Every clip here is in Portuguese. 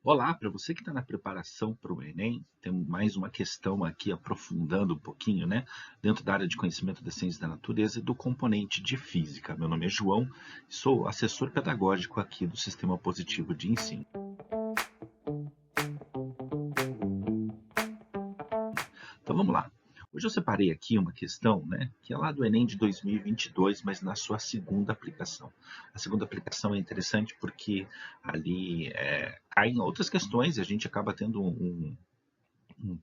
Olá, para você que está na preparação para o Enem, tem mais uma questão aqui aprofundando um pouquinho, né, dentro da área de conhecimento da ciência da natureza e do componente de física. Meu nome é João, sou assessor pedagógico aqui do Sistema Positivo de Ensino. Então vamos lá. Hoje eu separei aqui uma questão, né, que é lá do Enem de 2022, mas na sua segunda aplicação. A segunda aplicação é interessante porque ali caem outras questões e a gente acaba tendo um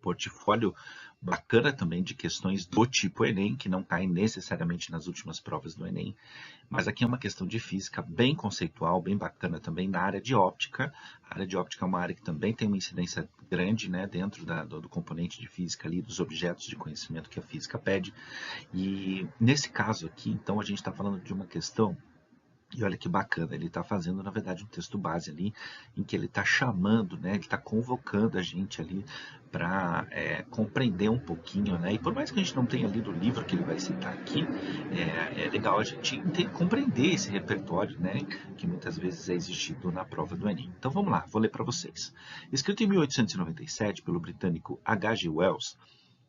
portfólio bacana também de questões do tipo Enem, que não caem necessariamente nas últimas provas do Enem, mas aqui é uma questão de física bem conceitual, bem bacana também na área de óptica. A área de óptica é uma área que também tem uma incidência grande, né, dentro do componente de física ali, dos objetos de conhecimento que a física pede. E nesse caso aqui, então, a gente está falando de uma questão e olha que bacana, ele está fazendo, na verdade, um texto base ali, em que ele está chamando, né, ele está convocando a gente ali para compreender um pouquinho, né, e por mais que a gente não tenha lido o livro que ele vai citar aqui, é legal a gente compreender esse repertório, né, que muitas vezes é exigido na prova do Enem. Então vamos lá, vou ler para vocês. Escrito em 1897 pelo britânico H. G. Wells,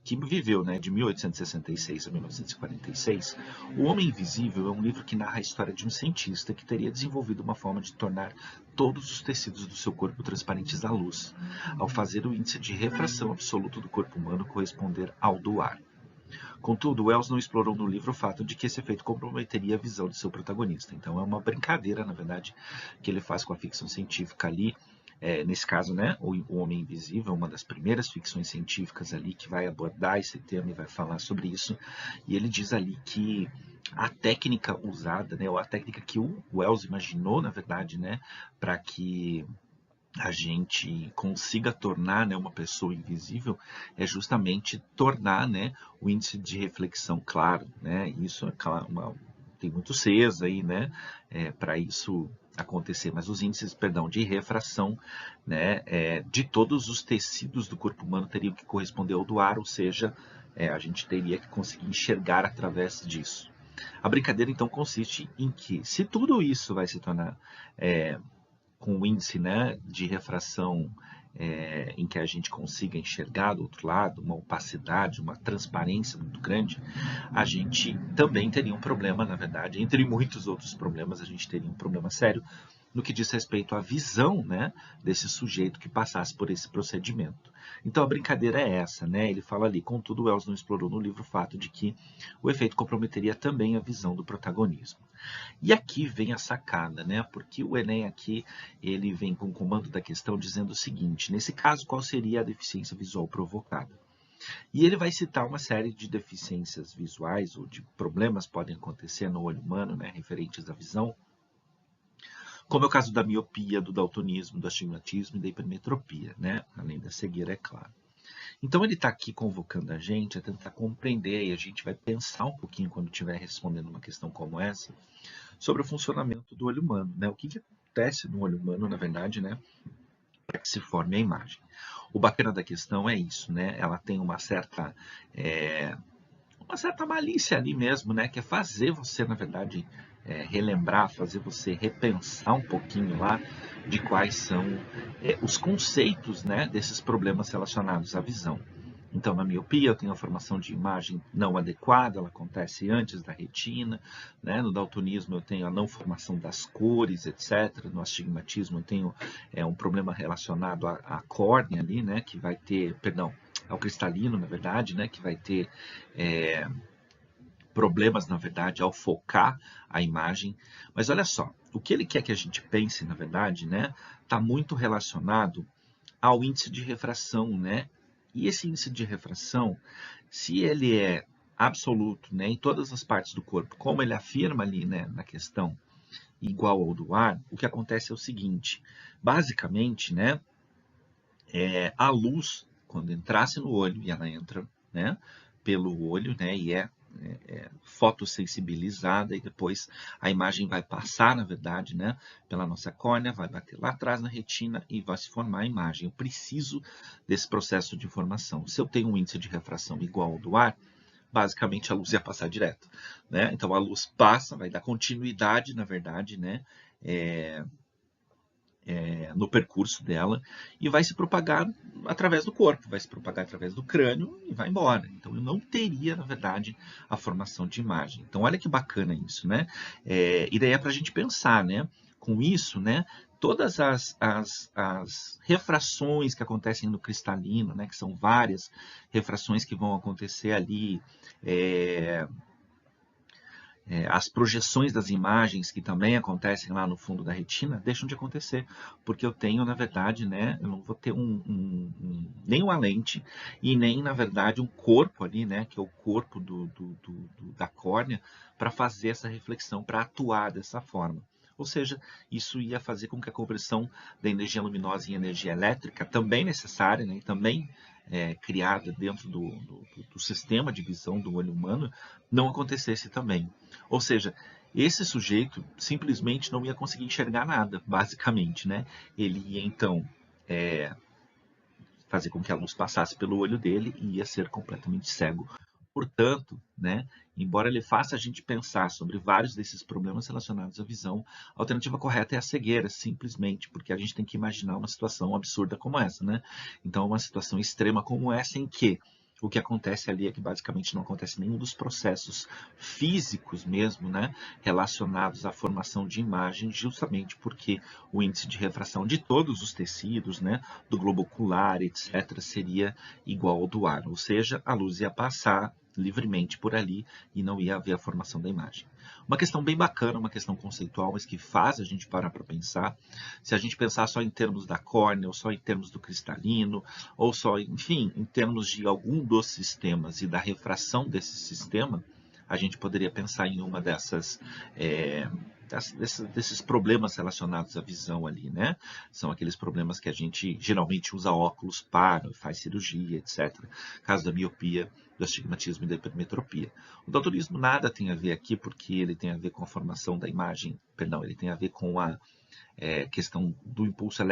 que viveu, né, de 1866 a 1946, O Homem Invisível é um livro que narra a história de um cientista que teria desenvolvido uma forma de tornar todos os tecidos do seu corpo transparentes à luz, ao fazer o índice de refração absoluto do corpo humano corresponder ao do ar. Contudo, Wells não explorou no livro o fato de que esse efeito comprometeria a visão de seu protagonista. Então é uma brincadeira, na verdade, que ele faz com a ficção científica ali. Nesse caso, né, o Homem Invisível, uma das primeiras ficções científicas ali que vai abordar esse tema e vai falar sobre isso. E ele diz ali que a técnica usada, né, ou a técnica que o Wells imaginou, na verdade, né, para que a gente consiga tornar, né, uma pessoa invisível é justamente tornar, né, o índice de reflexão claro, né? Isso é tem muitos Cs aí, né, para isso acontecer, mas os índices, perdão, de refração, né, de todos os tecidos do corpo humano teriam que corresponder ao do ar, ou seja, a gente teria que conseguir enxergar através disso. A brincadeira então consiste em que, se tudo isso vai se tornar com o índice, né, de refração em que a gente consiga enxergar do outro lado, uma opacidade, uma transparência muito grande, a gente também teria um problema, na verdade, entre muitos outros problemas, a gente teria um problema sério no que diz respeito à visão, né, desse sujeito que passasse por esse procedimento. Então a brincadeira é essa, né? Ele fala ali, contudo, Wells não explorou no livro o fato de que o efeito comprometeria também a visão do protagonismo. E aqui vem a sacada, né? Porque o Enem aqui, ele vem com o comando da questão dizendo o seguinte, nesse caso, qual seria a deficiência visual provocada? E ele vai citar uma série de deficiências visuais ou de problemas que podem acontecer no olho humano, né, referentes à visão, como é o caso da miopia, do daltonismo, do astigmatismo e da hipermetropia, né? Além da cegueira, é claro. Então ele está aqui convocando a gente a tentar compreender e a gente vai pensar um pouquinho quando estiver respondendo uma questão como essa, sobre o funcionamento do olho humano, né? O que acontece no olho humano, na verdade, né, para que se forme a imagem. O bacana da questão é isso, né? Ela tem uma certa malícia ali mesmo, né? Que é fazer você, na verdade, relembrar, fazer você repensar um pouquinho lá de quais são os conceitos, né, desses problemas relacionados à visão. Então, na miopia, eu tenho a formação de imagem não adequada, ela acontece antes da retina, né? No daltonismo, eu tenho a não formação das cores, etc. No astigmatismo, eu tenho um problema relacionado à córnea ali, né? Que vai ter, perdão, ao cristalino, na verdade, né? Que vai ter é, problemas, na verdade, ao focar a imagem. Mas olha só, o que ele quer que a gente pense, na verdade, né? Está muito relacionado ao índice de refração, né? E esse índice de refração, se ele é absoluto, né, em todas as partes do corpo, como ele afirma ali, né, na questão igual ao do ar, o que acontece é o seguinte: basicamente, né, a luz, quando entrasse no olho, e ela entra, né, pelo olho, né, e fotossensibilizada, e depois a imagem vai passar, na verdade, né, pela nossa córnea, vai bater lá atrás na retina e vai se formar a imagem. Eu preciso desse processo de formação. Se eu tenho um índice de refração igual ao do ar, basicamente a luz ia passar direto, né? Então a luz passa, vai dar continuidade, na verdade, né, no percurso dela e vai se propagar através do corpo, vai se propagar através do crânio e vai embora. Então eu não teria, na verdade, a formação de imagem. Então olha que bacana isso, né? E daí é para a gente pensar, né? Com isso, né? Todas as refrações que acontecem no cristalino, né? Que são várias refrações que vão acontecer ali, as projeções das imagens que também acontecem lá no fundo da retina deixam de acontecer, porque eu tenho, na verdade, né, eu não vou ter nem uma lente e nem, na verdade, um corpo ali, né, que é o corpo da córnea, para fazer essa reflexão, para atuar dessa forma. Ou seja, isso ia fazer com que a conversão da energia luminosa em energia elétrica, também necessária, né, e também criada dentro do sistema de visão do olho humano, não acontecesse também. Ou seja, esse sujeito simplesmente não ia conseguir enxergar nada, basicamente, né? Ele ia então fazer com que a luz passasse pelo olho dele e ia ser completamente cego. Portanto, né, embora ele faça a gente pensar sobre vários desses problemas relacionados à visão, a alternativa correta é a cegueira, simplesmente porque a gente tem que imaginar uma situação absurda como essa, né? Então, uma situação extrema como essa em que o que acontece ali é que basicamente não acontece nenhum dos processos físicos mesmo, né, relacionados à formação de imagem, justamente porque o índice de refração de todos os tecidos, né, do globo ocular, etc., seria igual ao do ar, ou seja, a luz ia passar livremente por ali e não ia haver a formação da imagem. Uma questão bem bacana, uma questão conceitual, mas que faz a gente parar para pensar. Se a gente pensar só em termos da córnea, ou só em termos do cristalino, ou só, enfim, em termos de algum dos sistemas e da refração desse sistema, a gente poderia pensar em uma desses problemas relacionados à visão ali, né? São aqueles problemas que a gente geralmente usa óculos para, faz cirurgia, etc. Caso da miopia, do astigmatismo e da hipermetropia. O daltonismo nada tem a ver aqui, porque ele tem a ver com a formação da imagem, perdão, ele tem a ver com a questão do impulso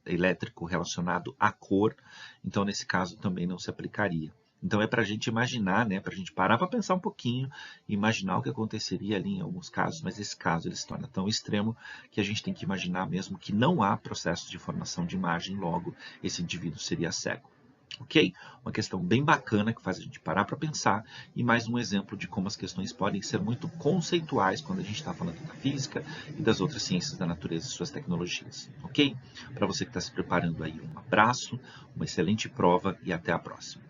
elétrico relacionado à cor, então nesse caso também não se aplicaria. Então é para a gente imaginar, né, para a gente parar para pensar um pouquinho, imaginar o que aconteceria ali em alguns casos, mas esse caso ele se torna tão extremo que a gente tem que imaginar mesmo que não há processo de formação de imagem, logo esse indivíduo seria cego. Ok? Uma questão bem bacana que faz a gente parar para pensar e mais um exemplo de como as questões podem ser muito conceituais quando a gente está falando da física e das outras ciências da natureza e suas tecnologias. Ok? Para você que está se preparando aí, um abraço, uma excelente prova e até a próxima.